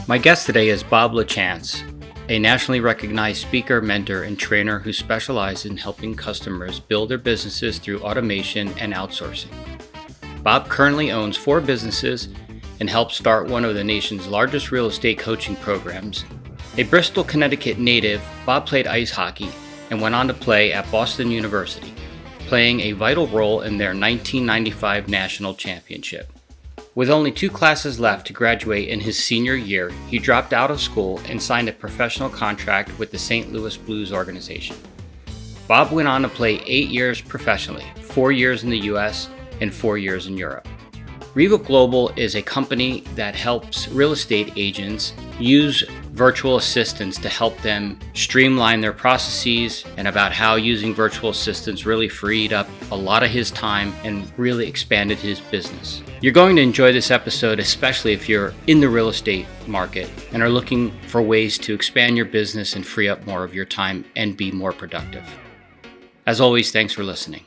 My guest today is Bob Lachance, a nationally recognized speaker, mentor, and trainer who specializes in helping customers build their businesses through automation and outsourcing. Bob currently owns 4 businesses and helped start one of the nation's largest real estate coaching programs. A Bristol, Connecticut native, Bob played ice hockey and went on to play at Boston University, playing a vital role in their 1995 national championship. With only 2 classes left to graduate in his senior year, he dropped out of school and signed a professional contract with the St. Louis Blues organization. Bob went on to play 8 years professionally, 4 years in the US and 4 years in Europe. Reva Global is a company that helps real estate agents use virtual assistants to help them streamline their processes, and about how using virtual assistants really freed up a lot of his time and really expanded his business. You're going to enjoy this episode, especially if you're in the real estate market and are looking for ways to expand your business and free up more of your time and be more productive. As always, thanks for listening.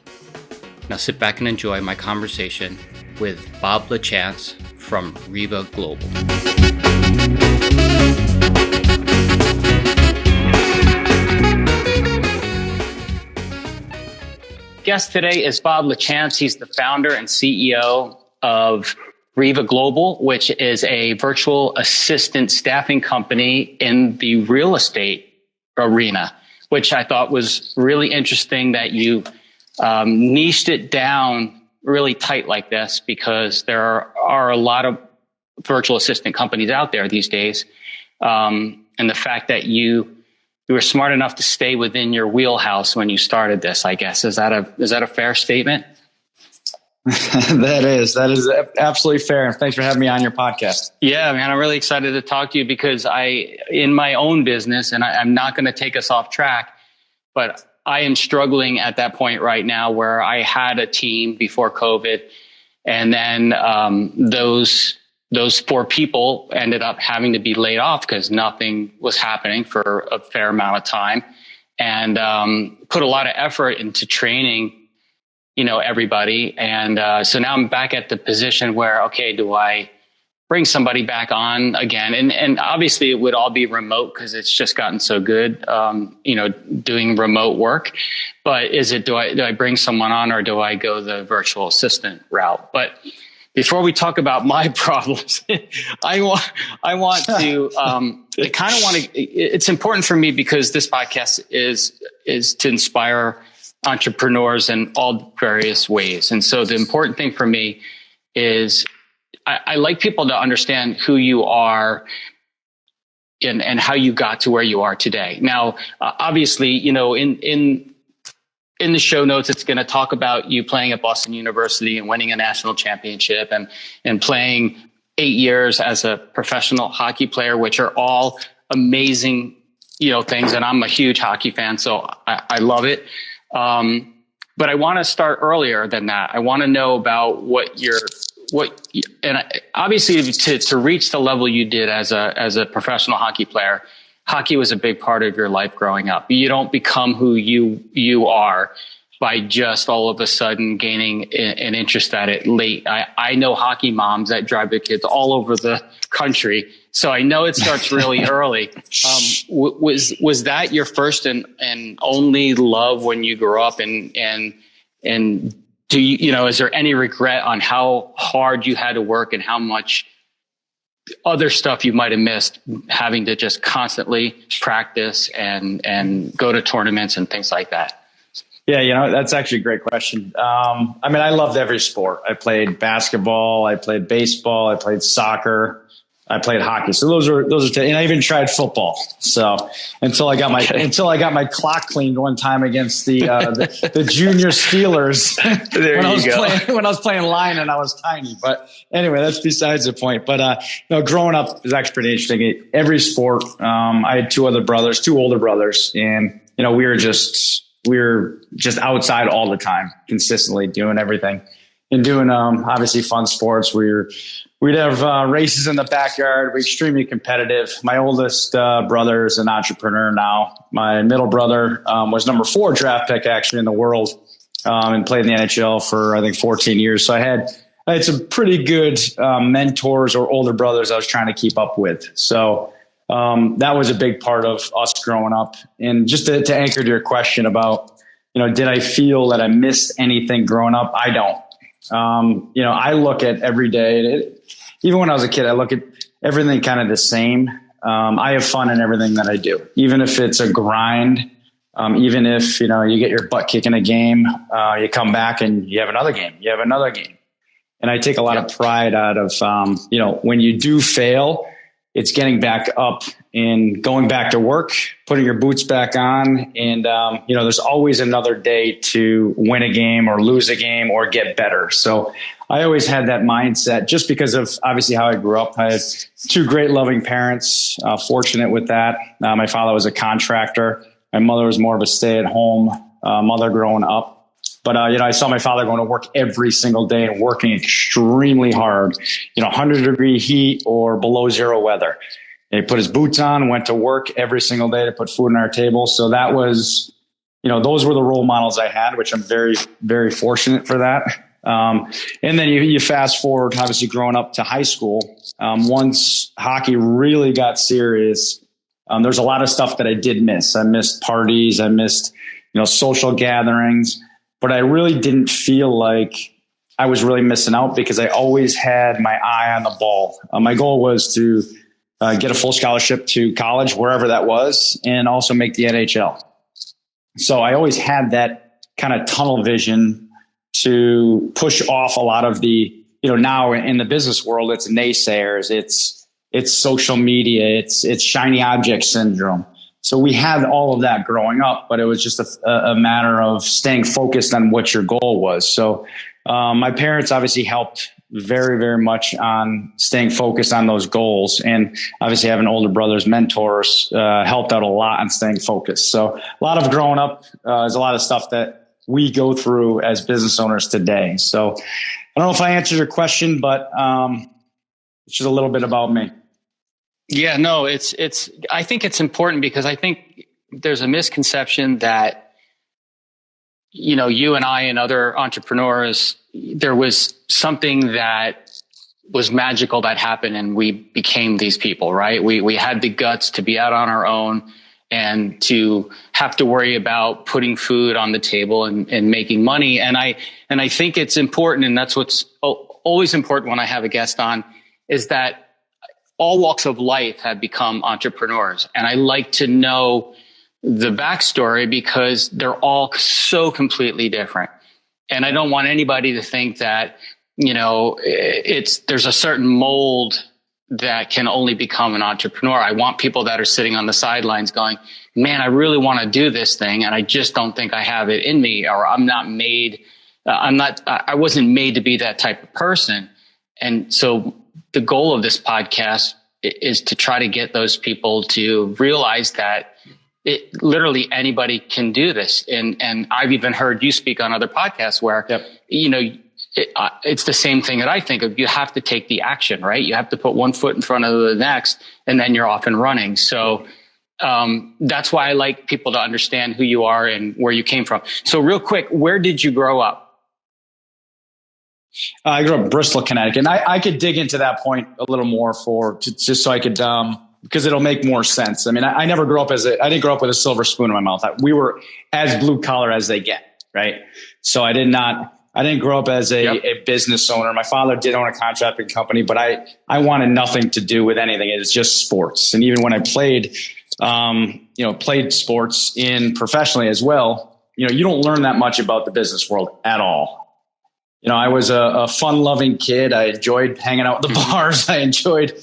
Now sit back and enjoy my conversation with Bob Lachance from Reva Global. Guest today is Bob Lachance. He's the founder and CEO of Reva Global, which is a virtual assistant staffing company in the real estate arena, which I thought was really interesting that you niched it down really tight like this, because there are a lot of virtual assistant companies out there these days. And the fact that you were smart enough to stay within your wheelhouse when you started this, I guess, is that a fair statement? That is absolutely fair. And thanks for having me on your podcast. Yeah, man, I'm really excited to talk to you because in my own business, and I'm not going to take us off track, but I am struggling at that point right now where I had a team before COVID, and then those 4 people ended up having to be laid off because nothing was happening for a fair amount of time, and put a lot of effort into training, everybody. And so now I'm back at the position where, okay, do I bring somebody back on again? And obviously it would all be remote because it's just gotten so good, doing remote work. But do I bring someone on, or do I go the virtual assistant route? But before we talk about my problems, it's important for me because this podcast is to inspire entrepreneurs in all various ways. And so the important thing for me is I like people to understand who you are and how you got to where you are today. Now, obviously, in the show notes, it's going to talk about you playing at Boston University and winning a national championship and playing 8 years as a professional hockey player, which are all amazing, things. And I'm a huge hockey fan, so I love it. But I want to start earlier than that. I want to know about obviously to reach the level you did as a professional hockey player, hockey was a big part of your life growing up. You don't become who you are by just all of a sudden gaining an interest at it late. I know hockey moms that drive their kids all over the country, so I know it starts really early. Was that your first and only love when you grew up? And do is there any regret on how hard you had to work and how much other stuff you might have missed having to just constantly practice and go to tournaments and things like that? Yeah, that's actually a great question. I loved every sport. I played basketball, I played baseball, I played soccer, I played hockey. So those are, and I even tried football. So until I got my clock cleaned one time against the junior Steelers when I was playing line and I was tiny. But anyway, that's besides the point. But growing up was actually pretty interesting. Every sport, I had 2 older brothers, and we were just outside all the time, consistently doing everything and doing obviously fun sports. We'd have races in the backyard. We're extremely competitive. My oldest brother is an entrepreneur now. My middle brother was number 4 draft pick actually in the world, and played in the NHL for I think 14 years. So I had I had some pretty good mentors or older brothers I was trying to keep up with. So that was a big part of us growing up. And just to anchor to your question about, did I feel that I missed anything growing up? I don't. I look at every day, even when I was a kid, I look at everything kind of the same. I have fun in everything that I do, even if it's a grind. Even if, you get your butt kicked in a game, you come back and you have another game, And I take a lot of pride out of, when you do fail, it's getting back up and going back to work, putting your boots back on. And, there's always another day to win a game or lose a game or get better. So I always had that mindset just because of obviously how I grew up. I had two great loving parents, fortunate with that. My father was a contractor. My mother was more of a stay-at-home mother growing up. But, I saw my father going to work every single day and working extremely hard, 100-degree heat or below zero weather. And he put his boots on, went to work every single day to put food on our table. So that was, those were the role models I had, which I'm very, very fortunate for that. And then you fast forward, obviously growing up to high school. Once hockey really got serious, there's a lot of stuff that I did miss. I missed parties. I missed, social gatherings. But I really didn't feel like I was really missing out because I always had my eye on the ball. My goal was to get a full scholarship to college, wherever that was, and also make the NHL. So I always had that kind of tunnel vision to push off a lot of the, now in the business world, it's naysayers, it's social media, it's shiny object syndrome. So we had all of that growing up, but it was just a matter of staying focused on what your goal was. So my parents obviously helped very, very much on staying focused on those goals. And obviously having older brothers, mentors, helped out a lot on staying focused. So a lot of growing up is a lot of stuff that we go through as business owners today. So I don't know if I answered your question, but it's just a little bit about me. Yeah, no, I think it's important because I think there's a misconception that, you and I and other entrepreneurs, there was something that was magical that happened and we became these people, right? We had the guts to be out on our own and to have to worry about putting food on the table and making money. And I think it's important, and that's what's always important when I have a guest on, is that all walks of life have become entrepreneurs. And I like to know the backstory because they're all so completely different. And I don't want anybody to think that, there's a certain mold that can only become an entrepreneur. I want people that are sitting on the sidelines going, man, I really want to do this thing. And I just don't think I have it in me, or I wasn't made to be that type of person. And so the goal of this podcast is to try to get those people to realize that literally anybody can do this. And I've even heard you speak on other podcasts where, it's the same thing that I think of. You have to take the action, right? You have to put one foot in front of the next, and then you're off and running. So that's why I like people to understand who you are and where you came from. So real quick, where did you grow up? I grew up in Bristol, Connecticut. And I could dig into that point a little more just so I could, because it'll make more sense. I mean, I never grew up I didn't grow up with a silver spoon in my mouth. We were as blue collar as they get, right? So I didn't grow up as a business owner. My father did own a contracting company, but I wanted nothing to do with anything. It was just sports. And even when I played sports professionally as well, you don't learn that much about the business world at all. I was a fun-loving kid. I enjoyed hanging out at the bars. I enjoyed,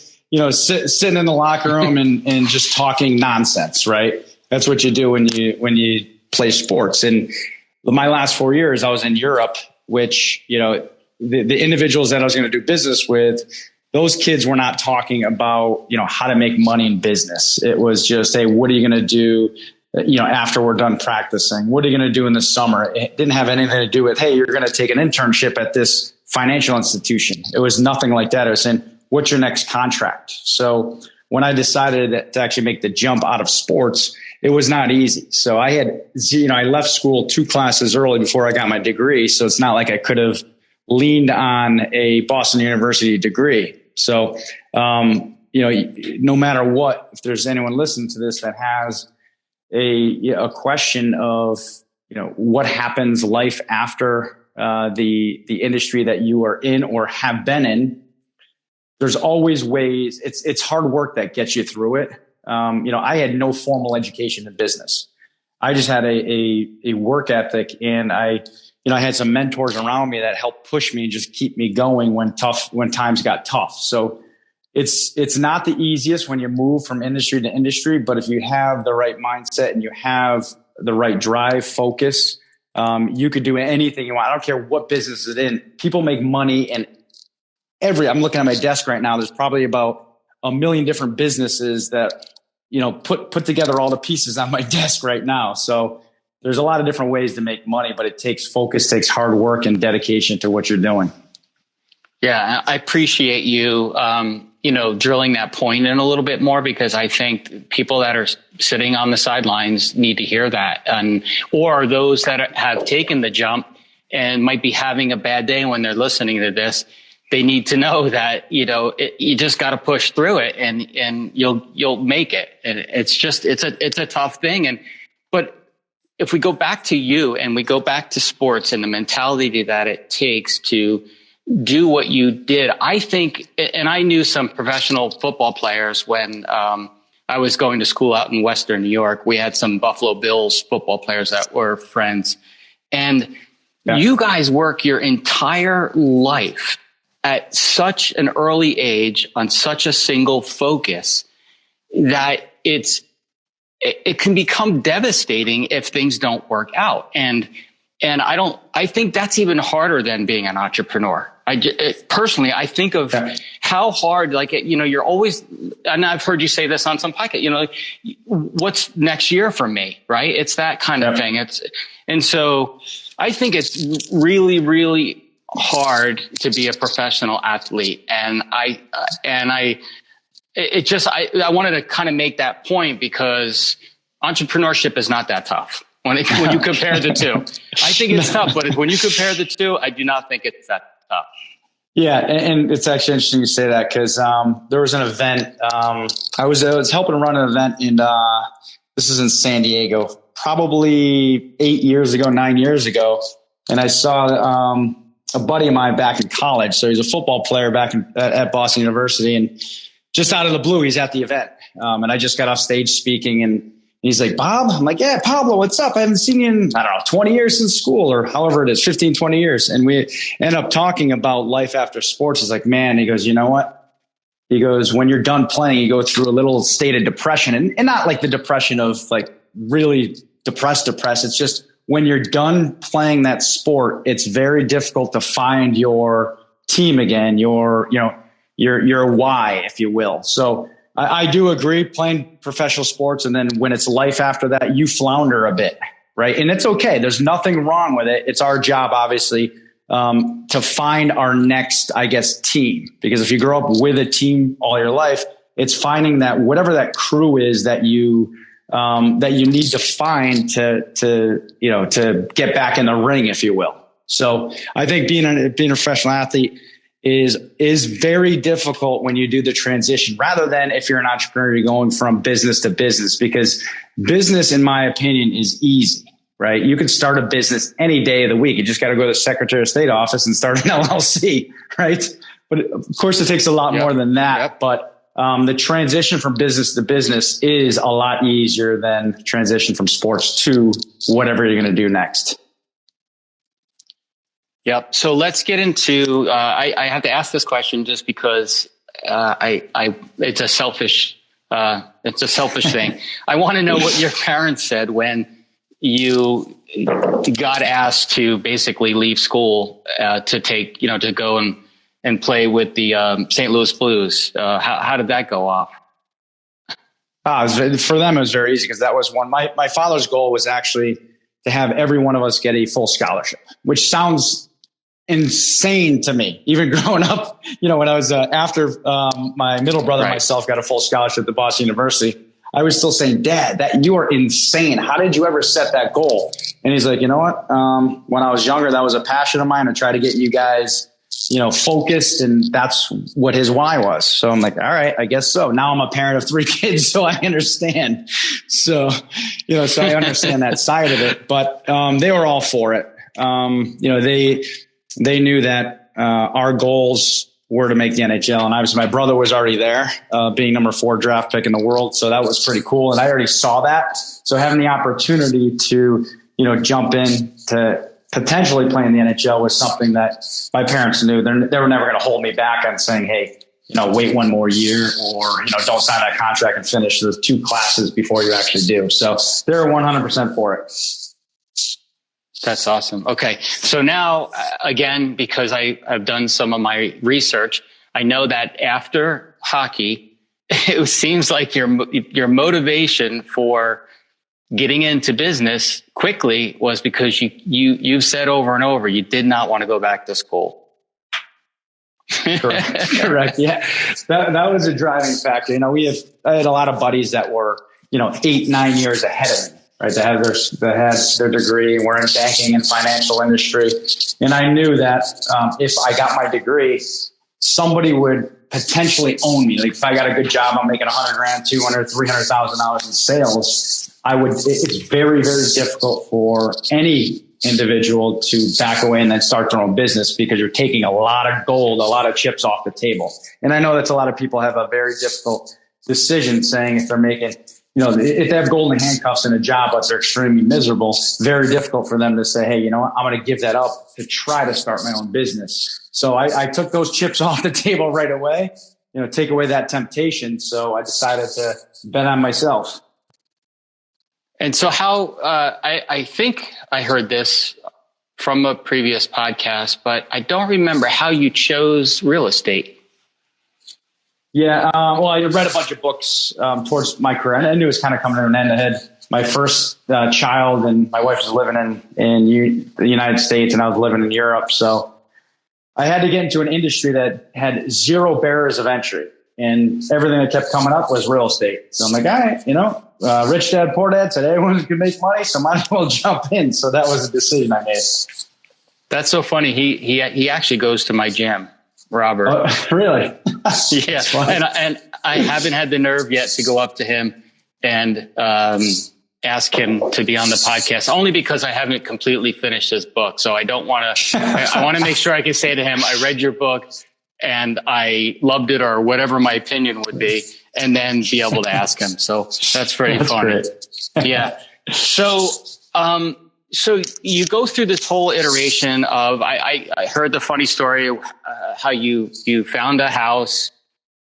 sitting in the locker room and just talking nonsense, right? That's what you do when you play sports. And my last 4 years, I was in Europe, which, the individuals that I was going to do business with, those kids were not talking about, how to make money in business. It was just, hey, what are you going to do? After we're done practicing, what are you going to do in the summer? It didn't have anything to do with, hey, you're going to take an internship at this financial institution. It was nothing like that. It was saying, what's your next contract? So when I decided to actually make the jump out of sports, it was not easy. So I left school 2 classes early before I got my degree. So it's not like I could have leaned on a Boston University degree. So, no matter what, if there's anyone listening to this that has a question of, what happens life after the industry that you are in or have been in, there's always ways. It's hard work that gets you through it. I had no formal education in business. I just had a work ethic, and I had some mentors around me that helped push me and just keep me going when times got tough. So it's not the easiest when you move from industry to industry, but if you have the right mindset and you have the right drive, focus, you could do anything you want. I don't care what business it's in. People make money in I'm looking at my desk right now. There's probably about 1 million different businesses that, put together all the pieces on my desk right now. So there's a lot of different ways to make money, but it takes focus, takes hard work and dedication to what you're doing. Yeah, I appreciate you, drilling that point in a little bit more, because I think people that are sitting on the sidelines need to hear that, or those that have taken the jump and might be having a bad day when they're listening to this. They need to know that, you just got to push through it, and you'll make it. And it's a tough thing. But if we go back to you and we go back to sports and the mentality that it takes to do what you did, I think, and I knew some professional football players when I was going to school out in Western New York. We had some Buffalo Bills football players that were friends, and you guys work your entire life at such an early age on such a single focus that it can become devastating if things don't work out. And I think that's even harder than being an entrepreneur. Personally, I think of how hard, you're always, and I've heard you say this on some podcast, what's next year for me, right? It's that kind of thing. And so I think it's really, really hard to be a professional athlete. And I wanted to kind of make that point, because entrepreneurship is not that tough when you compare the two. I think it's tough, but when you compare the two, I do not think it's that tough. Yeah. And it's actually interesting you say that, because there was an event. I was helping run an event this is in San Diego, probably 9 years ago. And I saw a buddy of mine back in college. So he's a football player back at Boston University, and just out of the blue, he's at the event. And I just got off stage speaking, and he's like, "Bob?" I'm like, "Yeah, Pablo, what's up? I haven't seen you in, 20 years since school," or however it is, 15, 20 years. And we end up talking about life after sports. He's like, "Man," he goes, "You know what?" He goes, "When you're done playing, you go through a little state of depression, and not like the depression of like really depressed. It's just, when you're done playing that sport, it's very difficult to find your team again, your why, if you will." So I do agree, playing professional sports, and then when it's life after that, you flounder a bit, right? And it's okay. There's nothing wrong with it. It's our job, obviously, to find our next, team. Because if you grow up with a team all your life, it's finding that whatever that crew is that you need to find to get back in the ring, if you will. So I think being a professional athlete is very difficult when you do the transition, rather than if you're an entrepreneur, you're going from business to business, because business, in my opinion, is easy, right? You can start a business any day of the week. You just got to go to the Secretary of State office and start an LLC, right? But of course it takes a lot more than that. But the transition from business to business is a lot easier than transition from sports to whatever you're going to do next. Yep. So let's get into, I have to ask this question just because, it's a selfish thing. I want to know what your parents said when you got asked to basically leave school, to go and play with the St. Louis Blues. How did that go off? For them, it was very easy, because that was one. My father's goal was actually to have every one of us get a full scholarship, which sounds insane to me. Even growing up, when I was after my middle brother and myself got a full scholarship at Boston University, I was still saying, Dad, that you are insane. How did you ever set that goal? And he's like, you know what? When I was younger, that was a passion of mine to try to get you guys, focused. And that's what his why was. So I'm like, all right, I guess so. Now I'm a parent of 3 kids, so I understand. So, so I understand that side of it, but they were all for it. They knew that our goals were to make the NHL. And obviously my brother was already there, being number 4 draft pick in the world. So that was pretty cool. And I already saw that. So having the opportunity to, jump in to potentially play in the NHL was something that my parents knew. They were never going to hold me back on saying, hey, wait one more year, or, don't sign that contract and finish those 2 classes before you actually do. So they're 100% for it. That's awesome. Okay. So now, again, because I've done some of my research, I know that after hockey, it seems like your motivation for getting into business quickly was because you've said over and over, you did not want to go back to school. Correct. Yeah. That was a driving factor. I had a lot of buddies that were, 8, 9 years ahead of me. Right, they had their degree, and we're in banking and financial industry. And I knew that if I got my degree, somebody would potentially own me. Like if I got a good job, I'm making $100,000, $200,000, $300,000 in sales. It's very, very difficult for any individual to back away and then start their own business, because you're taking a lot of gold, a lot of chips off the table. And I know that's a lot of people have a very difficult decision, saying if they're making, if they have golden handcuffs in a job, but they're extremely miserable, very difficult for them to say, hey, I'm going to give that up to try to start my own business. So I took those chips off the table right away, take away that temptation. So I decided to bet on myself. And so how, I think I heard this from a previous podcast, but I don't remember how you chose real estate. Yeah, well, I read a bunch of books towards my career, and I knew it was kind of coming to an end. I had my first child, and my wife was living in the United States, and I was living in Europe. So I had to get into an industry that had 0 barriers of entry, and everything that kept coming up was real estate. So I'm like, all right, rich dad, poor dad, today everyone can make money, so might as well jump in. So that was a decision I made. That's so funny. He actually goes to my gym, Robert. Really? Yeah. And I haven't had the nerve yet to go up to him and ask him to be on the podcast, only because I haven't completely finished his book. So I don't want to, I want to make sure I can say to him, I read your book and I loved it, or whatever my opinion would be, and then be able to ask him. So that's pretty funny. Yeah. So, so you go through this whole iteration of, I heard the funny story, how you found a house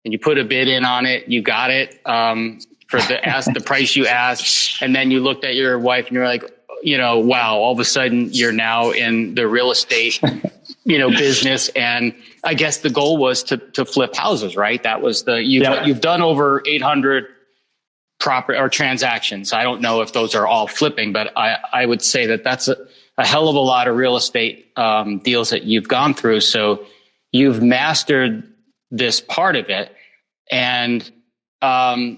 and you put a bid in on it. You got it, for the price you asked. And then you looked at your wife and you're like, wow, all of a sudden you're now in the real estate, business. And I guess the goal was to flip houses, right? That was you've done over 800 property or transactions. I don't know if those are all flipping, but I would say that that's a hell of a lot of real estate deals that you've gone through. So you've mastered this part of it. And I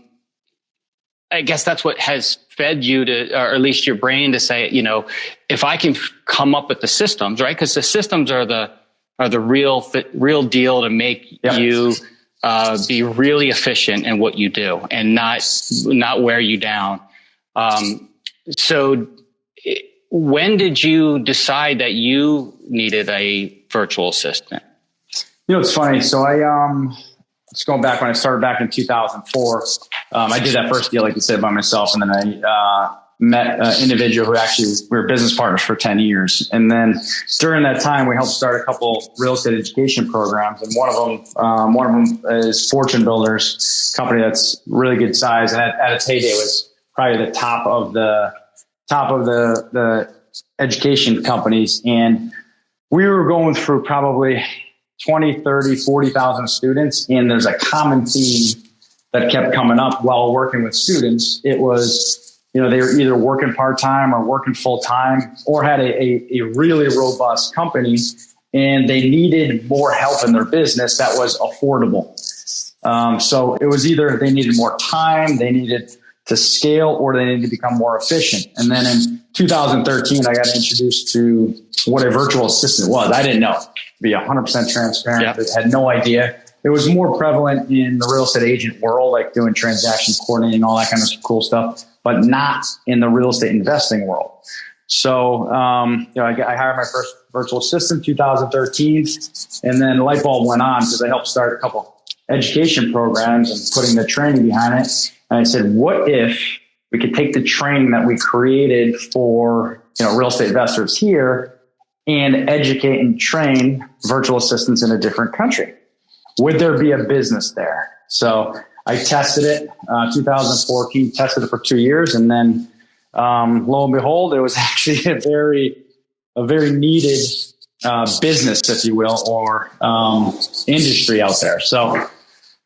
guess that's what has fed you to, or at least your brain to say, if I can come up with the systems, right? Because the systems are the real deal to make you be really efficient in what you do and not wear you down. So when did you decide that you needed a virtual assistant? It's funny. So just going back when I started back in 2004, I did that first deal, like you said, by myself. And then I met an individual who actually we were business partners for 10 years. And then during that time, we helped start a couple real estate education programs. And one of them is Fortune Builders, company that's really good size. And at its heyday was probably the top of the education companies. And we were going through probably 20, 30, 40,000 students. And there's a common theme that kept coming up while working with students. It was, they were either working part-time or working full-time, or had a really robust company, and they needed more help in their business that was affordable. So it was either they needed more time, they needed to scale or they needed to become more efficient. And then in 2013, I got introduced to what a virtual assistant was. I didn't know, to be 100% transparent. Yep. I had no idea. It was more prevalent in the real estate agent world, like doing transaction coordinating, all that kind of cool stuff, but not in the real estate investing world. So, I hired my first virtual assistant in 2013, and then the light bulb went on because I helped start a couple education programs and putting the training behind it. And I said, what if we could take the training that we created for, real estate investors here and educate and train virtual assistants in a different country? Would there be a business there? So I tested it, 2014, tested it for 2 years. And then, lo and behold, it was actually a very needed, business, if you will, or, industry out there. So,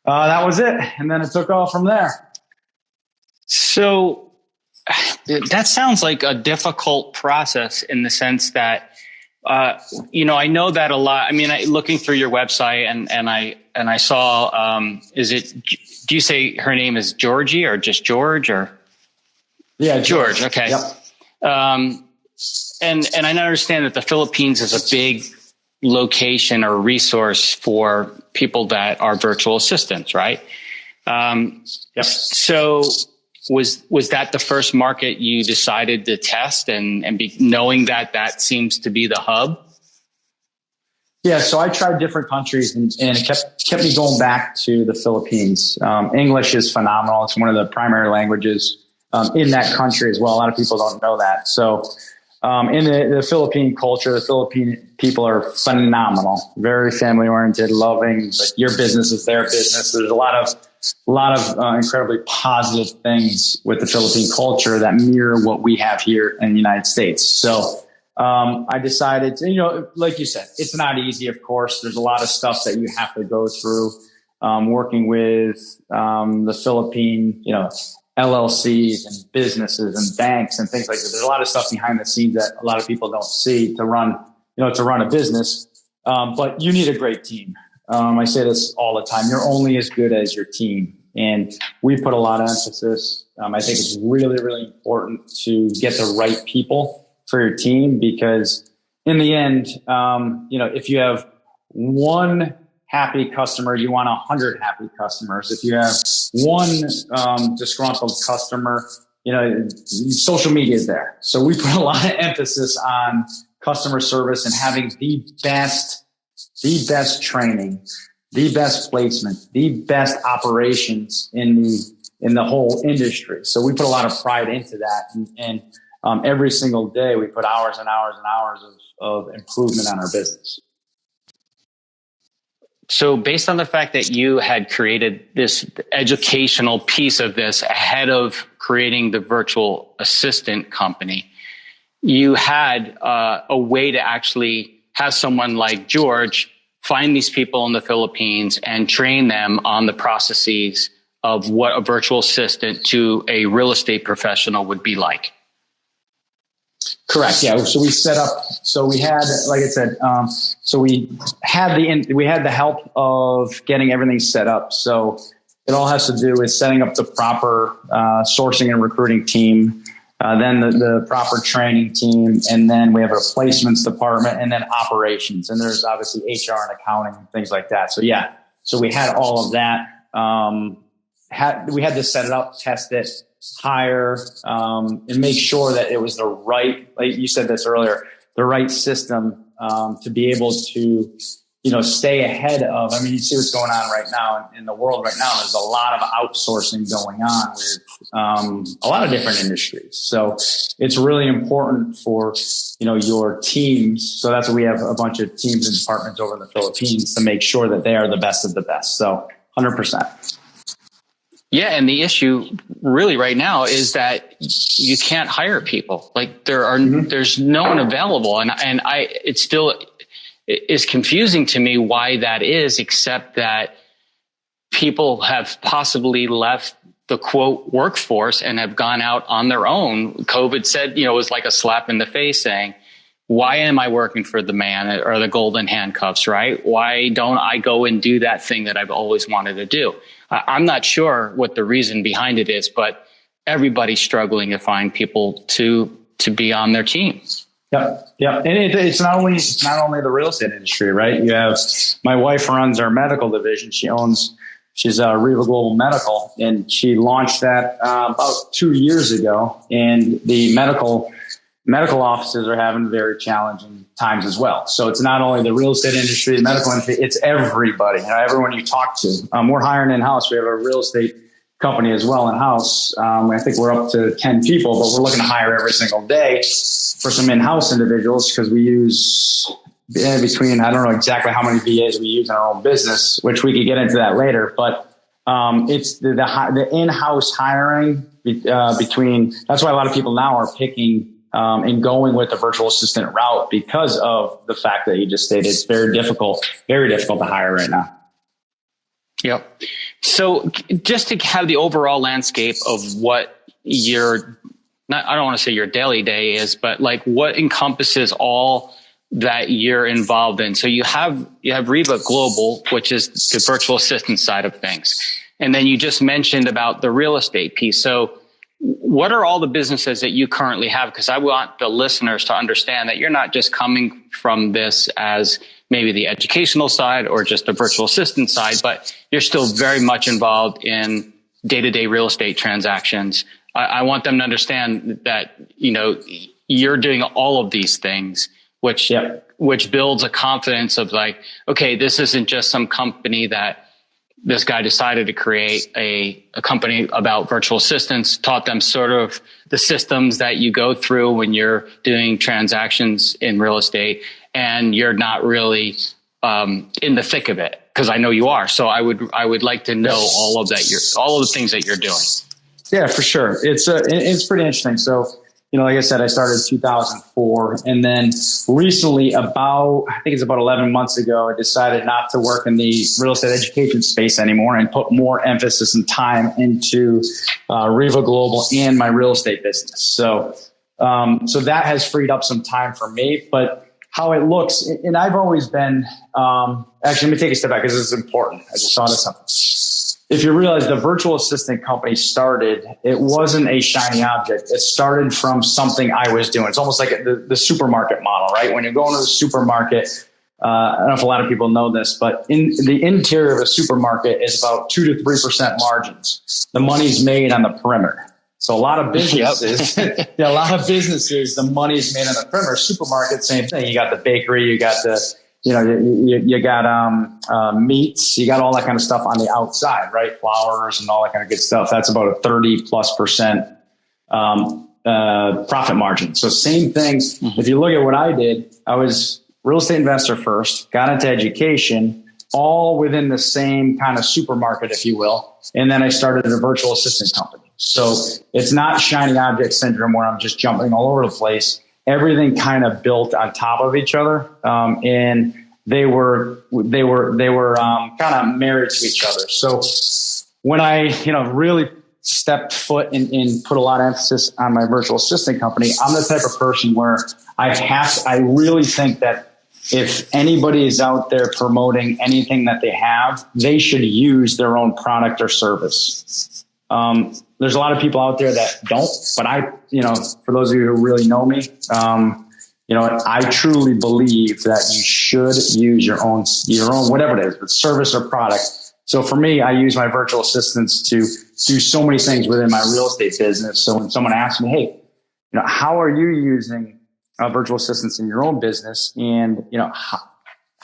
that was it. And then it took off from there. So that sounds like a difficult process in the sense that, I know that a lot. I mean, looking through your website and I saw, do you say her name is Georgie or just George or? Yeah, George. Okay. Yep. And I understand that the Philippines is a big location or resource for people that are virtual assistants, right? Yep. So was that the first market you decided to test and knowing that seems to be the hub? Yeah, so I tried different countries and it kept me going back to the Philippines. English is phenomenal. It's one of the primary languages in that country as well. A lot of people don't know that. So in the Philippine culture, the Philippine people are phenomenal, very family oriented, loving. Like your business is their business. There's a lot of incredibly positive things with the Philippine culture that mirror what we have here in the United States. So I decided to, like you said, it's not easy. Of course, there's a lot of stuff that you have to go through working with the Philippine, LLCs and businesses and banks and things like that. There's a lot of stuff behind the scenes that a lot of people don't see to run a business. But you need a great team. I say this all the time. You're only as good as your team. And we put a lot of emphasis. I think it's really, really important to get the right people for your team because in the end, if you have one happy customer, you want 100 happy customers. If you have one disgruntled customer, social media is there. So we put a lot of emphasis on customer service and having the best training, the best placement, the best operations in the whole industry. So we put a lot of pride into that, and every single day we put hours and hours and hours of improvement on our business. So based on the fact that you had created this educational piece of this ahead of creating the virtual assistant company, you had a way to actually have someone like George find these people in the Philippines and train them on the processes of what a virtual assistant to a real estate professional would be like. Correct. Yeah. So we set up. So we had, like I said, so we had the help of getting everything set up. So it all has to do with setting up the proper sourcing and recruiting team, then the proper training team, and then we have a placements department, and then operations. And there's obviously HR and accounting and things like that. So yeah. So we had all of that. We had to set it up, test it, hire, and make sure that it was the right, like you said this earlier, the right system to be able to, stay ahead of. I mean, you see what's going on right now in the world right now. There's a lot of outsourcing going on with a lot of different industries. So it's really important for, your teams. So that's why we have a bunch of teams and departments over in the Philippines to make sure that they are the best of the best. So 100%. Yeah. And the issue really right now is that you can't hire people. Like there's no one available. And it still is confusing to me why that is, except that people have possibly left the quote workforce and have gone out on their own. COVID said, it was like a slap in the face saying, why am I working for the man or the golden handcuffs, right? Why don't I go and do that thing that I've always wanted to do? I'm not sure what the reason behind it is, but everybody's struggling to find people to be on their team. Yep. And it's not only the real estate industry, right? You have, my wife runs our medical division. She's Reva Global Medical, and she launched that about 2 years ago. And the medical offices are having very challenging times as well. So it's not only the real estate industry, the medical industry, it's everybody, everyone you talk to. We're hiring in-house. We have a real estate company as well in-house. I think we're up to 10 people, but we're looking to hire every single day for some in-house individuals, because we use between, I don't know exactly how many VAs we use in our own business, which we could get into that later. But it's the in-house hiring between, that's why a lot of people now are picking and going with the virtual assistant route, because of the fact that you just stated. It's very difficult to hire right now. Yep. So just to have the overall landscape of what your, I don't want to say your daily day is, but like what encompasses all that you're involved in. So you have Reva Global, which is the virtual assistant side of things. And then you just mentioned about the real estate piece. So what are all the businesses that you currently have? Because I want the listeners to understand that you're not just coming from this as maybe the educational side or just the virtual assistant side, but you're still very much involved in day-to-day real estate transactions. I want them to understand that, you're doing all of these things, which builds a confidence of like, okay, this isn't just some company that this guy decided to create a company about virtual assistants, taught them sort of the systems that you go through when you're doing transactions in real estate, and you're not really in the thick of it, because I know you are. So I would like to know all of the things that you're doing. Yeah, for sure. It's pretty interesting. So, like I said, I started in 2004, and then recently, I think it's about 11 months ago, I decided not to work in the real estate education space anymore and put more emphasis and time into Reva Global and my real estate business. So that has freed up some time for me. But how it looks, and I've always been, actually, let me take a step back, because this is important. I just thought of something. If you realize the virtual assistant company started, it wasn't a shiny object. It started from something I was doing. It's almost like the supermarket model, right? When you go into the supermarket, I don't know if a lot of people know this, but in the interior of a supermarket is about 2 to 3% margins. The money's made on the perimeter. So a lot of businesses, the money's made on the perimeter. Supermarket, same thing. You got the bakery, you got the, you got meats, you got all that kind of stuff on the outside, right? Flowers and all that kind of good stuff. That's about a 30+% profit margin. So same thing. Mm-hmm. If you look at what I did, I was real estate investor first, got into education, all within the same kind of supermarket, if you will. And then I started a virtual assistant company. So it's not shiny object syndrome where I'm just jumping all over the place. Everything kind of built on top of each other, and they were kind of married to each other. So when I really stepped foot and put a lot of emphasis on my virtual assistant company, I'm the type of person where I really think that if anybody is out there promoting anything that they have, they should use their own product or service. There's a lot of people out there that don't, but for those of you who really know me, I truly believe that you should use your own, whatever it is, but service or product. So for me, I use my virtual assistants to do so many things within my real estate business. So when someone asks me, hey, how are you using virtual assistants in your own business? And,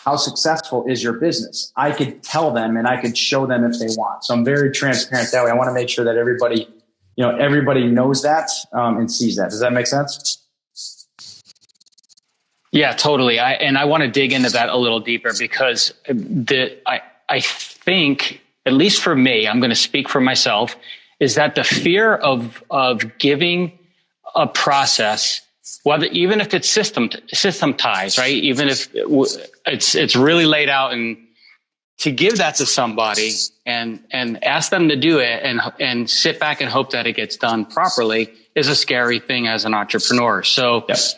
how successful is your business? I could tell them and I could show them if they want. So I'm very transparent that way. I want to make sure that everybody knows that and sees that. Does that make sense? Yeah, totally. I want to dig into that a little deeper, because I think, at least for me, I'm going to speak for myself, is that the fear of giving a process, even if it's systematized, right? Even if it's really laid out, and to give that to somebody and ask them to do it and sit back and hope that it gets done properly is a scary thing as an entrepreneur. So yes.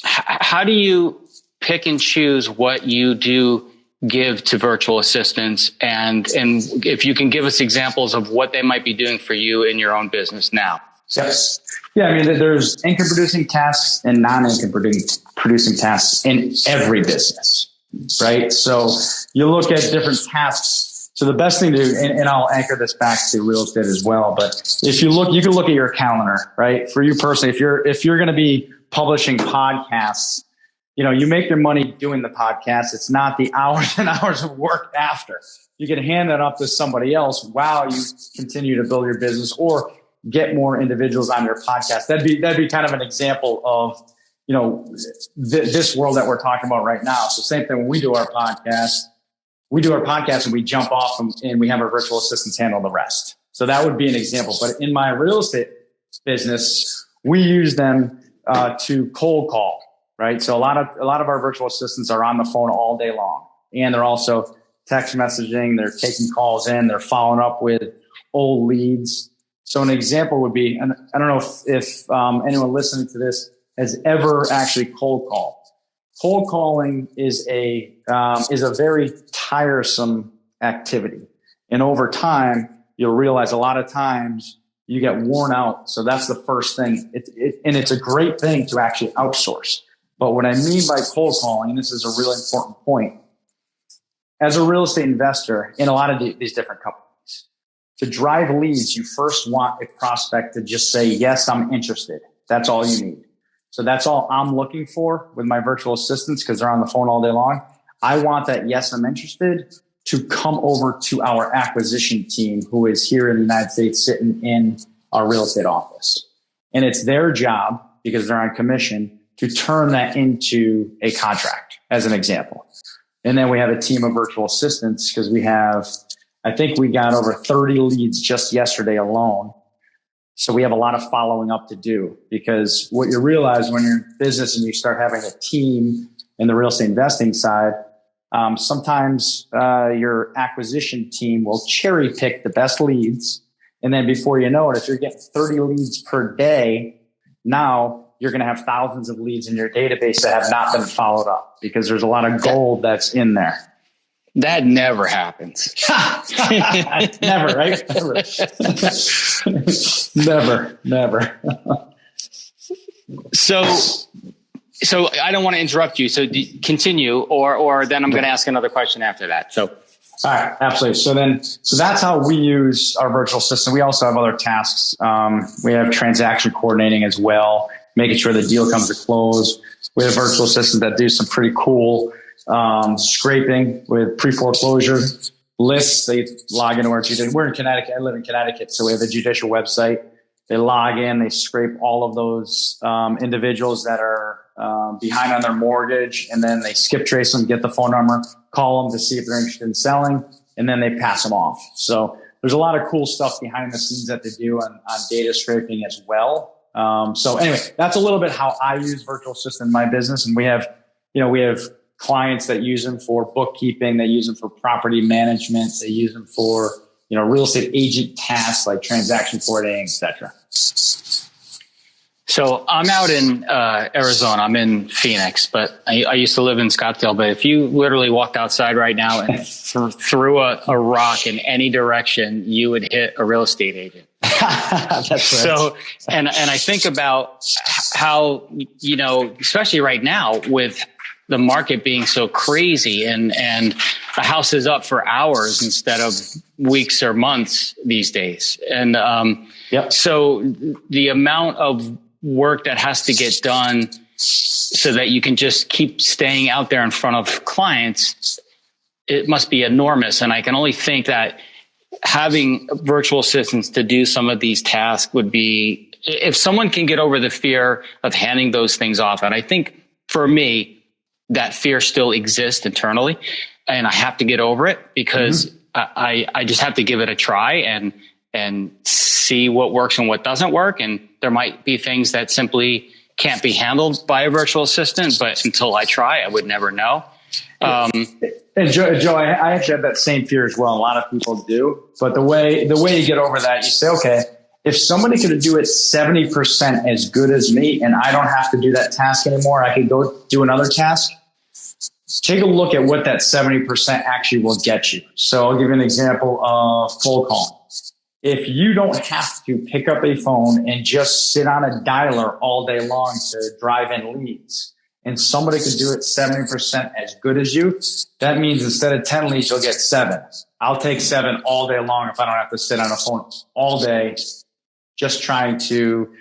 How do you pick and choose what you do give to virtual assistants, and if you can give us examples of what they might be doing for you in your own business now. Yes. Yeah, I mean, there's income producing tasks and non-income producing tasks in every business, right? So you look at different tasks. So the best thing to do, and I'll anchor this back to real estate as well, but if you can look at your calendar, right? For you personally, if you're going to be publishing podcasts, you make your money doing the podcast. It's not the hours and hours of work after. You can hand that up to somebody else while you continue to build your business or get more individuals on your podcast. That'd be kind of an example of, this world that we're talking about right now. So same thing when we do our podcast and we jump off and we have our virtual assistants handle the rest. So that would be an example. But in my real estate business, we use them to cold call. Right. So a lot of our virtual assistants are on the phone all day long, and they're also text messaging. They're taking calls in. They're following up with old leads. So an example would be, and I don't know if anyone listening to this has ever actually cold called. Cold calling is a very tiresome activity. And over time, you'll realize a lot of times you get worn out. So that's the first thing. And it's a great thing to actually outsource. But what I mean by cold calling, and this is a really important point, as a real estate investor in a lot of these different companies, to drive leads, you first want a prospect to just say, yes, I'm interested. That's all you need. So that's all I'm looking for with my virtual assistants because they're on the phone all day long. I want that, yes, I'm interested, to come over to our acquisition team who is here in the United States sitting in our real estate office. And it's their job, because they're on commission, to turn that into a contract, as an example. And then we have a team of virtual assistants because I think we got over 30 leads just yesterday alone. So we have a lot of following up to do, because what you realize when you're in business and you start having a team in the real estate investing side, sometimes your acquisition team will cherry pick the best leads. And then before you know it, if you're getting 30 leads per day, now you're going to have thousands of leads in your database that have not been followed up, because there's a lot of gold that's in there. That never happens. Never, right? Never. So I don't want to interrupt you. So continue, or then I'm going to ask another question after that. So. All right, absolutely. So that's how we use our virtual assistant. We also have other tasks. We have transaction coordinating as well, making sure the deal comes to close. We have a virtual assistant that do some pretty cool scraping with pre-foreclosure lists. They log into our judicial. We're in Connecticut. I live in Connecticut, so we have a judicial website. They log in. They scrape all of those individuals that are behind on their mortgage, and then they skip trace them, get the phone number, call them to see if they're interested in selling, and then they pass them off. So there's a lot of cool stuff behind the scenes that they do on data scraping as well. So anyway, that's a little bit how I use virtual assistant in my business. And we have clients that use them for bookkeeping. They use them for property management. They use them for, real estate agent tasks like transaction coordinating, et cetera. So I'm out in Arizona. I'm in Phoenix, but I used to live in Scottsdale. But if you literally walked outside right now and threw a rock in any direction, you would hit a real estate agent. That's right. So, and I think about how, especially right now with the market being so crazy and a house is up for hours instead of weeks or months these days. And so the amount of work that has to get done so that you can just keep staying out there in front of clients, it must be enormous. And I can only think that having virtual assistants to do some of these tasks would be, if someone can get over the fear of handing those things off. And I think for me, that fear still exists internally, and I have to get over it because I just have to give it a try and see what works and what doesn't work. And there might be things that simply can't be handled by a virtual assistant, but until I try, I would never know. And Joe, I actually have that same fear as well. A lot of people do, but the way you get over that, you say, okay, if somebody could do it 70% as good as me, and I don't have to do that task anymore, I could go do another task. take a look at what that 70% actually will get you. So I'll give you an example of cold calling. If you don't have to pick up a phone and just sit on a dialer all day long to drive in leads, and somebody could do it 70% as good as you, that means instead of 10 leads, you'll get 7. I'll take 7 all day long if I don't have to sit on a phone all day just trying to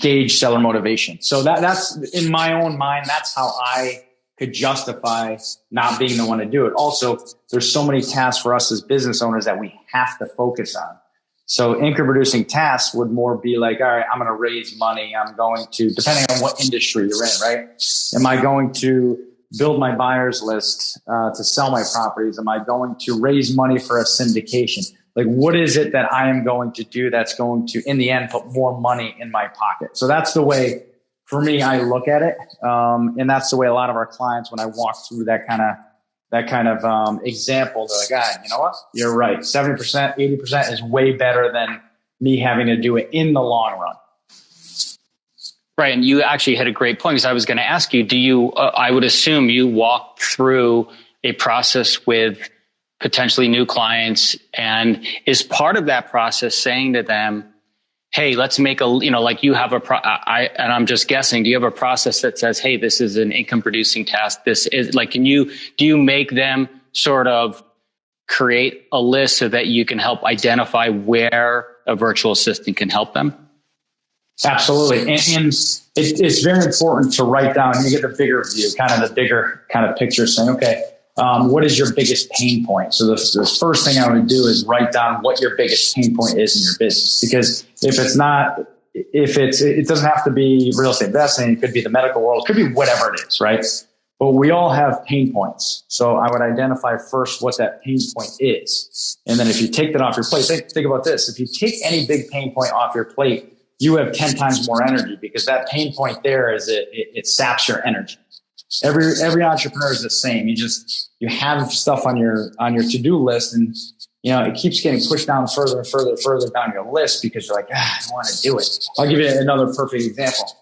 gauge seller motivation. So that's in my own mind, that's how I could justify not being the one to do it. Also, there's so many tasks for us as business owners that we have to focus on. So income producing tasks would more be like, all right, I'm going to raise money. I'm going to, depending on what industry you're in, right? Am I going to build my buyers list to sell my properties? Am I going to raise money for a syndication? Like, what is it that I am going to do that's going to, in the end, put more money in my pocket? So that's the way, for me, I look at it. And that's the way a lot of our clients, when I walk through that kind of example, they're like, ah, you know what? You're right. 70%, 80% is way better than me having to do it in the long run. Right. And you actually had a great point, because I was going to ask you, do you, I would assume you walk through a process with potentially new clients, and is part of that process saying to them, hey, let's make a, like you have and I'm just guessing, do you have a process that says, hey, this is an income producing task? This is like, do you make them sort of create a list so that you can help identify where a virtual assistant can help them? Absolutely. And it's very important to write down, you get the bigger view, kind of the bigger kind of picture, saying, okay, what is your biggest pain point? So the first thing I would do is write down what your biggest pain point is in your business. Because it doesn't have to be real estate investing. It could be the medical world. It could be whatever it is, right? But we all have pain points. So I would identify first what that pain point is. And then if you take that off your plate, think about this. If you take any big pain point off your plate, you have 10 times more energy, because that pain point there is it saps your energy. Every entrepreneur is the same. You have stuff on your to-do list, and it keeps getting pushed down further and further down your list because you're like, I don't want to do it. I'll give you another perfect example.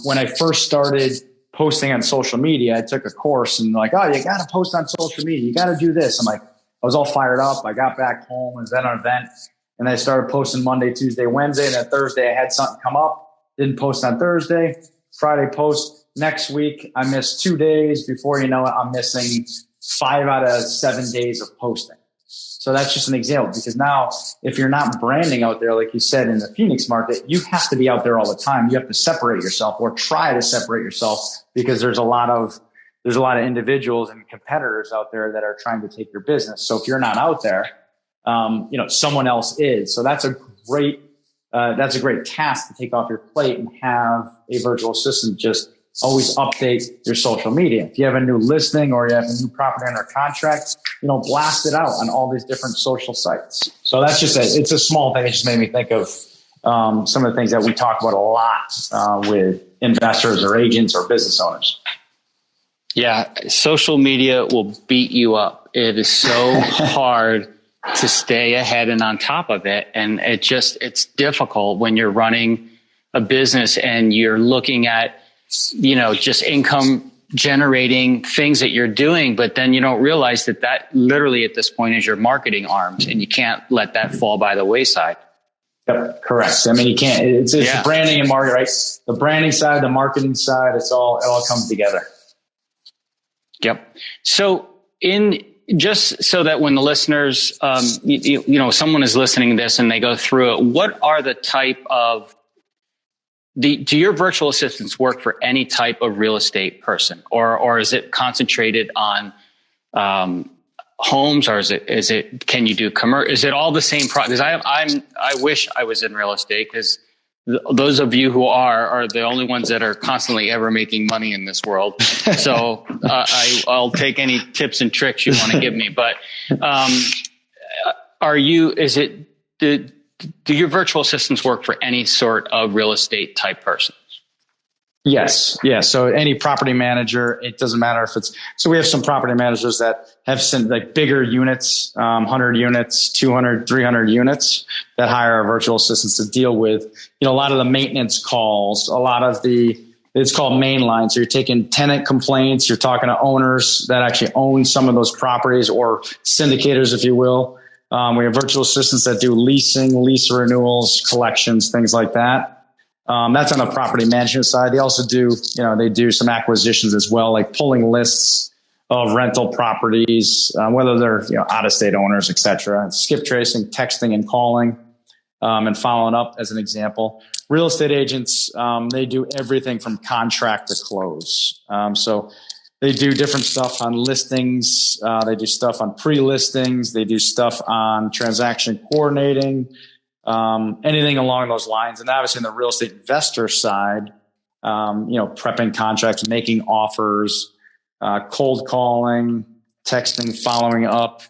When I first started posting on social media, I took a course, and like, oh, you got to post on social media. You got to do this. I'm like, I was all fired up. I got back home, I was at an event, and I started posting Monday, Tuesday, Wednesday, and then Thursday I had something come up. Didn't post on Thursday. Friday post. Next week, I missed 2 days. Before you know it, I'm missing 5 out of 7 days of posting. So that's just an example, because now if you're not branding out there, like you said, in the Phoenix market, you have to be out there all the time. You have to separate yourself, or try to separate yourself, because there's a lot of individuals and competitors out there that are trying to take your business. So if you're not out there, someone else is. So that's a great task to take off your plate, and have a virtual assistant just always update your social media. If you have a new listing or you have a new property under contract, blast it out on all these different social sites. So that's it's a small thing. It just made me think of some of the things that we talk about a lot with investors or agents or business owners. Yeah, social media will beat you up. It is so hard to stay ahead and on top of it. And it's difficult when you're running a business and you're looking at, just income generating things that you're doing, but then you don't realize that literally at this point is your marketing arms, and you can't let that fall by the wayside. Yep, correct. I mean, you can't, it's branding and marketing, right? The branding side, the marketing side, it all comes together. Yep. So just so that when the listeners, someone is listening to this and they go through it, what are the type of, do your virtual assistants work for any type of real estate person, or is it concentrated on homes, or is it can you do commercial? Is it all the same because I wish I was in real estate, because those of you who are the only ones that are constantly ever making money in this world. So I'll take any tips and tricks you want to give me. But do your virtual assistants work for any sort of real estate type person? Yes. Yeah. So any property manager, it doesn't matter if so we have some property managers that have some like bigger units, 100 units, 200, 300 units, that hire our virtual assistants to deal with, a lot of the maintenance calls, a lot of the it's called mainline. So you're taking tenant complaints. You're talking to owners that actually own some of those properties, or syndicators, if you will. We have virtual assistants that do leasing, lease renewals, collections, things like that. That's on the property management side. They also do, they do some acquisitions as well, like pulling lists of rental properties, whether they're, out of state owners, et cetera. Skip tracing, texting and calling, and following up as an example. Real estate agents, they do everything from contract to close. So they do different stuff on listings. They do stuff on pre-listings. They do stuff on transaction coordinating, anything along those lines. And obviously, on the real estate investor side, prepping contracts, making offers, cold calling, texting, following up,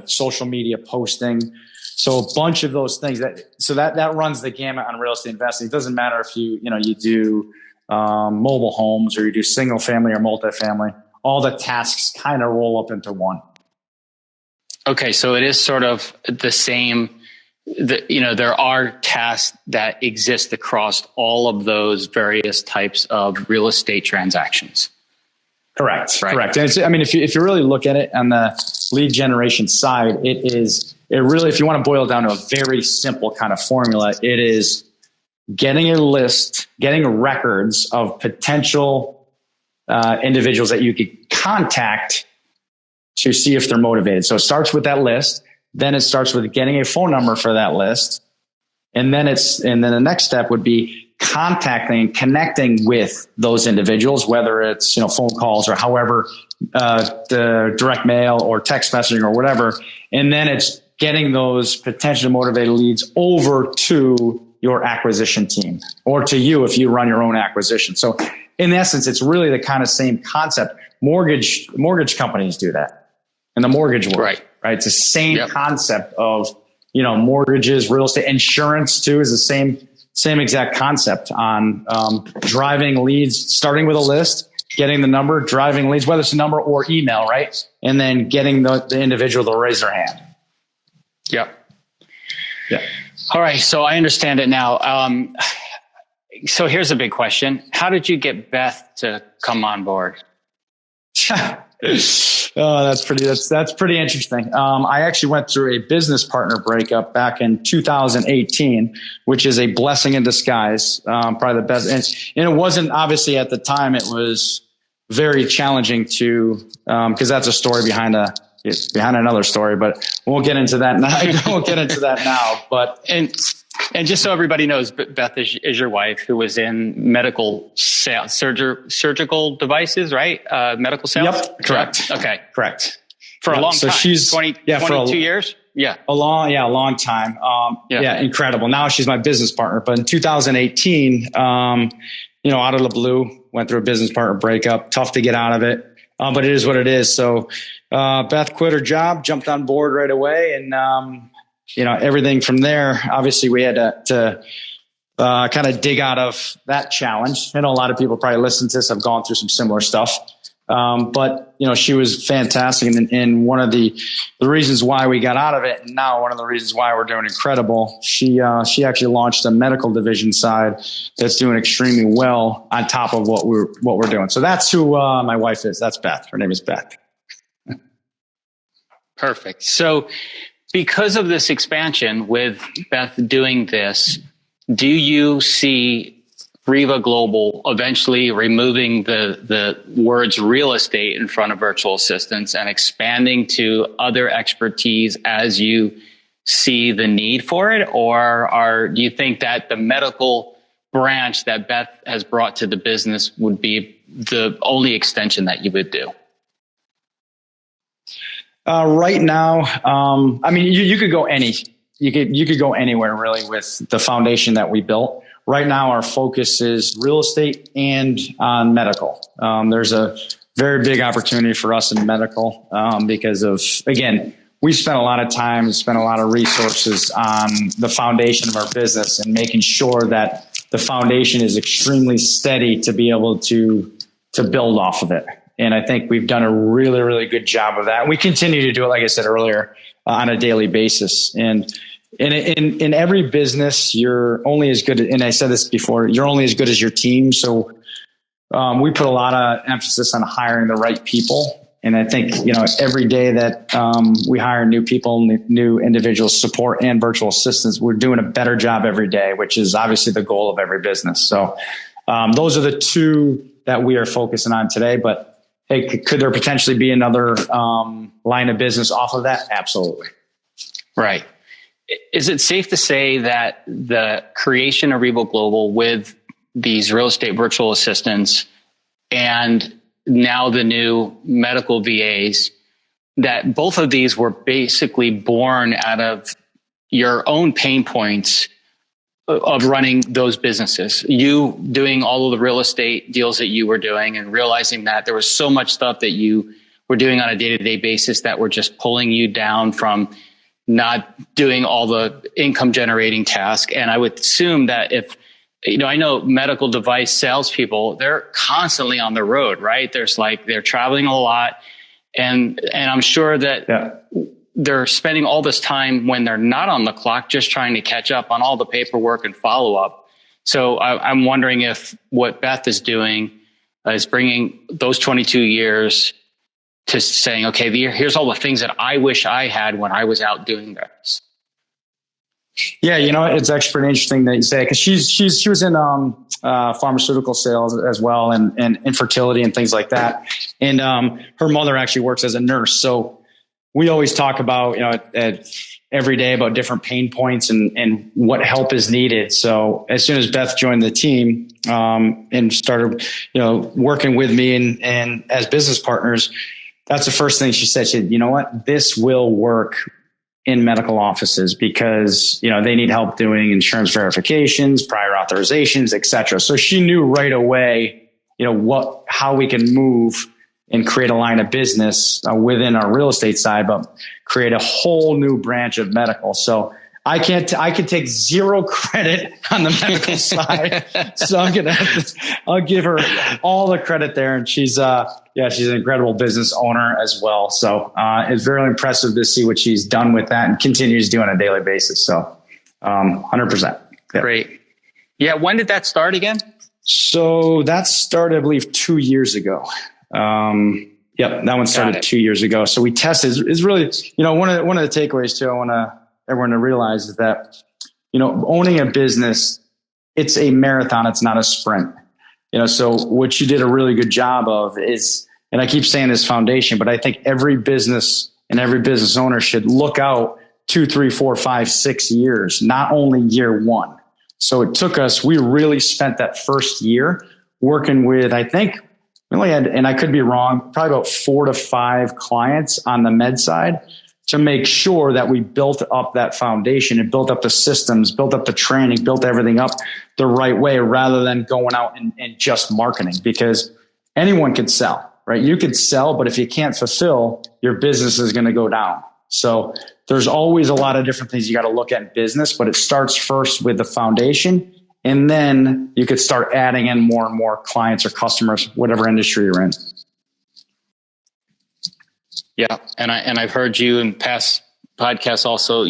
social media posting. So a bunch of those things that runs the gamut on real estate investing. It doesn't matter if you do mobile homes, or you do single family or multifamily. All the tasks kind of roll up into one. Okay, so it is sort of the same. There are tasks that exist across all of those various types of real estate transactions. Correct. Right. Correct. And if you really look at it on the lead generation side, it really, if you want to boil down to a very simple kind of formula, it is getting a list, getting records of potential individuals that you could contact to see if they're motivated. So it starts with that list. Then it starts with getting a phone number for that list. And then the next step would be contacting and connecting with those individuals, whether it's, phone calls or however, the direct mail or text messaging or whatever. And then it's getting those potentially motivated leads over to your acquisition team, or to you if you run your own acquisition. So in essence, it's really the kind of same concept. Mortgage companies do that in the mortgage world, right? It's the same concept of, mortgages, real estate, insurance too is the same exact concept on driving leads, starting with a list, getting the number, driving leads, whether it's a number or email, right? And then getting the individual to raise their hand. Yep. Yeah. All right. So I understand it now. So here's a big question. How did you get Beth to come on board? Oh, that's pretty interesting. I actually went through a business partner breakup back in 2018, which is a blessing in disguise. Probably the best. And it wasn't, obviously at the time, it was very challenging because that's a story behind another story, but we won't get into that now. I won't get into that now, but. And just so everybody knows, Beth is your wife, who was in medical sales, surgical devices, right? Medical sales? Yep, correct. Yep. Okay. Correct. For a long time. So she's 22 years? Yeah. A long time. Incredible. Now she's my business partner. But in 2018, out of the blue, went through a business partner breakup. Tough to get out of it. But it is what it is. So Beth quit her job, jumped on board right away, and everything from there. Obviously, we had to kind of dig out of that challenge. I know a lot of people probably listen to this have gone through some similar stuff. But she was fantastic. And one of the reasons why we got out of it, and now one of the reasons why we're doing incredible, she actually launched a medical division side that's doing extremely well on top of what we're doing. So that's who my wife is. That's Beth. Her name is Beth. Perfect. So because of this expansion with Beth doing this, do you see Reva Global eventually removing the words real estate in front of virtual assistants and expanding to other expertise as you see the need for it? Or do you think that the medical branch that Beth has brought to the business would be the only extension that you would do? Right now, you could go you could go anywhere really with the foundation that we built. Right now, our focus is real estate and on medical. There's a very big opportunity for us in medical because of, again, we spent a lot of time, spent a lot of resources on the foundation of our business and making sure that the foundation is extremely steady to be able to build off of it. And I think we've done a really, really good job of that. We continue to do it, like I said earlier, on a daily basis. And in every business, you're only as good, and I said this before, you're only as good as your team. So we put a lot of emphasis on hiring the right people. And I think, every day that we hire new people, new individuals, support and virtual assistants, we're doing a better job every day, which is obviously the goal of every business. So those are the two that we are focusing on today. But hey, could there potentially be another line of business off of that? Absolutely. Right. Is it safe to say that the creation of Reva Global with these real estate virtual assistants and now the new medical VAs, that both of these were basically born out of your own pain points of running those businesses? You doing all of the real estate deals that you were doing and realizing that there was so much stuff that you were doing on a day-to-day basis that were just pulling you down from not doing all the income generating tasks. And I would assume that if, I know medical device salespeople, they're constantly on the road, right? They're traveling a lot. And I'm sure that they're spending all this time when they're not on the clock, just trying to catch up on all the paperwork and follow up. So I'm wondering if what Beth is doing is bringing those 22 years to saying, okay, here's all the things that I wish I had when I was out doing this. Yeah, it's actually pretty interesting that you say, because she was in pharmaceutical sales as well, and infertility and things like that. And her mother actually works as a nurse. So we always talk about, every day about different pain points and what help is needed. So as soon as Beth joined the team and started, working with me and as business partners, that's the first thing she said. She said, you know what, this will work in medical offices because, they need help doing insurance verifications, prior authorizations, et cetera. So she knew right away, how we can move and create a line of business within our real estate side, but create a whole new branch of medical. So I can take zero credit on the medical side. So I'll give her all the credit there. And she's an incredible business owner as well. So it's very impressive to see what she's done with that and continues to do on a daily basis. So 100%. Yeah. Great. Yeah. When did that start again? So that started, I believe, 2 years ago. That one started 2 years ago. So we tested. Is really, one of the takeaways too, I want everyone to realize is that, owning a business, it's a marathon. It's not a sprint. So what you did a really good job of is, and I keep saying this foundation, but I think every business and every business owner should look out 2, 3, 4, 5, 6 years, not only year one. So it took us, we really spent that first year working with, I think we only had, and I could be wrong, probably about 4 to 5 clients on the med side to make sure that we built up that foundation and built up the systems, built up the training, built everything up the right way rather than going out and just marketing, because anyone could sell, right? You could sell, but if you can't fulfill, your business is going to go down. So there's always a lot of different things you got to look at in business, but it starts first with the foundation. And then you could start adding in more and more clients or customers, whatever industry you're in. Yeah. And I've heard you in past podcasts also,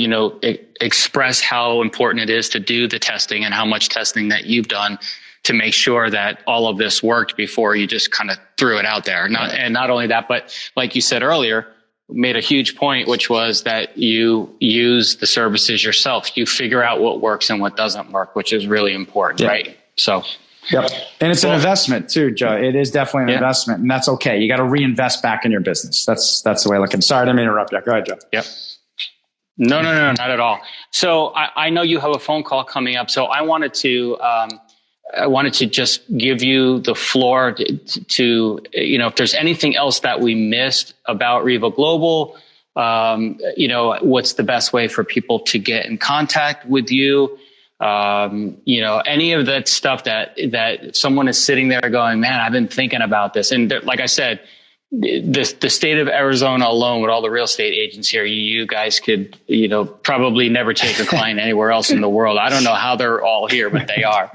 express how important it is to do the testing and how much testing that you've done to make sure that all of this worked before you just kind of threw it out there. Not only that, but like you said earlier, made a huge point, which was that you use the services yourself. You figure out what works and what doesn't work, which is really important, right? So, yep. And it's an investment too, Joe. It is definitely an investment, and that's okay. You got to reinvest back in your business. That's the way I look at it. Sorry, I didn't mean to interrupt you. Go ahead, Joe. Yep. No, not at all. So I know you have a phone call coming up. So I wanted to just give you the floor to if there's anything else that we missed about Reva Global, what's the best way for people to get in contact with you? Any of that stuff that someone is sitting there going, man, I've been thinking about this. And like I said, the state of Arizona alone with all the real estate agents here, you guys could, probably never take a client anywhere else in the world. I don't know how they're all here, but they are.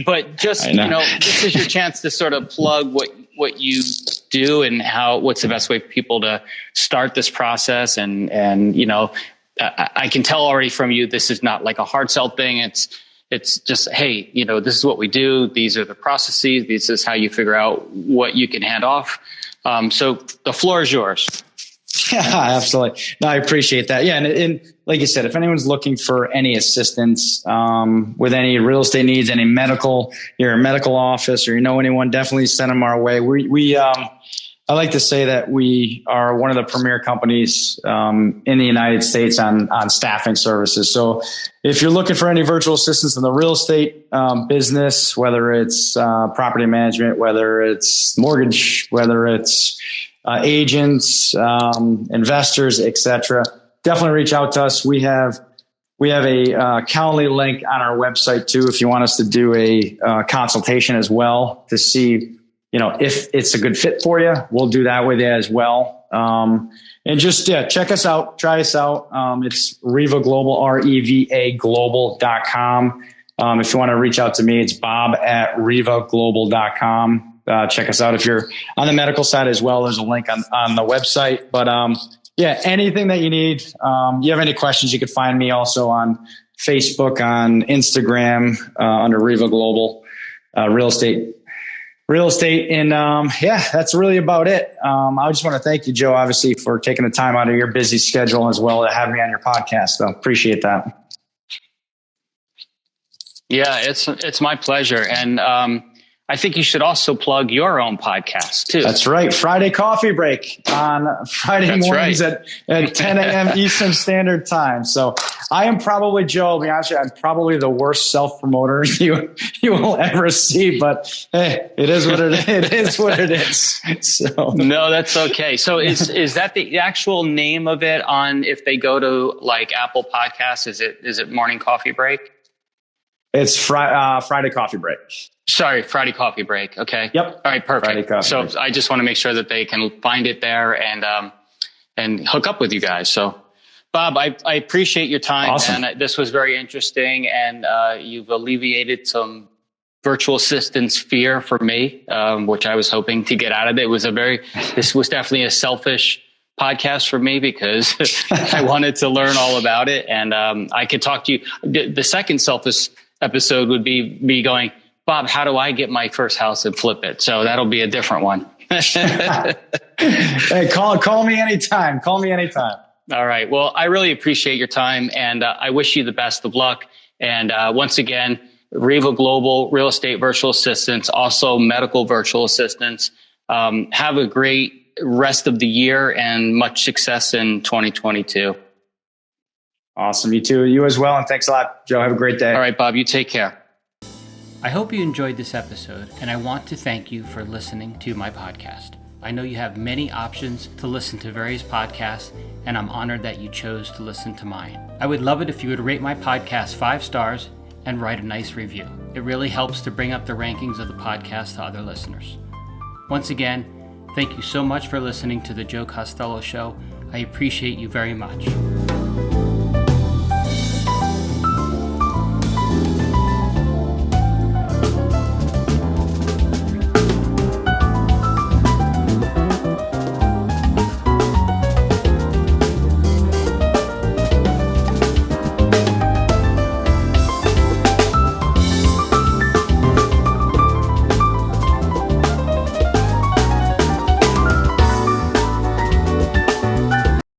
But just, this is your chance to sort of plug what you do and what's the best way for people to start this process and I can tell already from you, this is not like a hard sell thing. It's just, hey, this is what we do. These are the processes. This is how you figure out what you can hand off. So the floor is yours. Yeah, absolutely. No, I appreciate that. Yeah. And like you said, if anyone's looking for any assistance with any real estate needs, any medical, you're a medical office or anyone, definitely send them our way. I like to say that we are one of the premier companies in the United States on staffing services. So if you're looking for any virtual assistants in the real estate business, whether it's property management, whether it's mortgage, whether it's agents, investors, etc., definitely reach out to us. We have a Calendly link on our website too, if you want us to do a consultation as well to see, if it's a good fit for you. We'll do that with you as well. And just, check us out, try us out. It's Reva Global, REVA global.com. If you want to reach out to me, it's bob@revaglobal.com. Check us out. If you're on the medical side as well, there's a link on the website. But anything that you need, you have any questions, you could find me also on Facebook, on Instagram, under Reva Global, real estate. And that's really about it. I just want to thank you, Joe, obviously, for taking the time out of your busy schedule as well to have me on your podcast. So appreciate that. Yeah, it's my pleasure. And I think you should also plug your own podcast too. That's right. Friday Coffee Break on Friday mornings at 10 a.m. Eastern Standard Time. So I am probably, Joe, I'll be honest with you, I'm probably the worst self-promoter you will ever see, but hey, it is what it is. So no, that's okay. So is that the actual name of it on, if they go to like Apple Podcasts, is it Morning Coffee Break? It's Friday Coffee Break. Sorry, Friday Coffee Break. Okay. Yep. All right. Perfect. So break. I just want to make sure that they can find it there and hook up with you guys. So, Bob, I appreciate your time. Awesome. And this was very interesting, and you've alleviated some virtual assistants fear for me, which I was hoping to get out of it. This was definitely a selfish podcast for me because I wanted to learn all about it, and I could talk to you. The second selfish episode would be me going, Bob, how do I get my first house and flip it? So that'll be a different one. Hey, call me anytime. All right. Well, I really appreciate your time, and I wish you the best of luck. And once again, Reva Global Real Estate Virtual Assistants, also medical virtual assistants. Have a great rest of the year and much success in 2022. Awesome. You too. You as well. And thanks a lot, Joe. Have a great day. All right, Bob, you take care. I hope you enjoyed this episode, and I want to thank you for listening to my podcast. I know you have many options to listen to various podcasts, and I'm honored that you chose to listen to mine. I would love it if you would rate my podcast 5 stars and write a nice review. It really helps to bring up the rankings of the podcast to other listeners. Once again, thank you so much for listening to The Joe Costello Show. I appreciate you very much.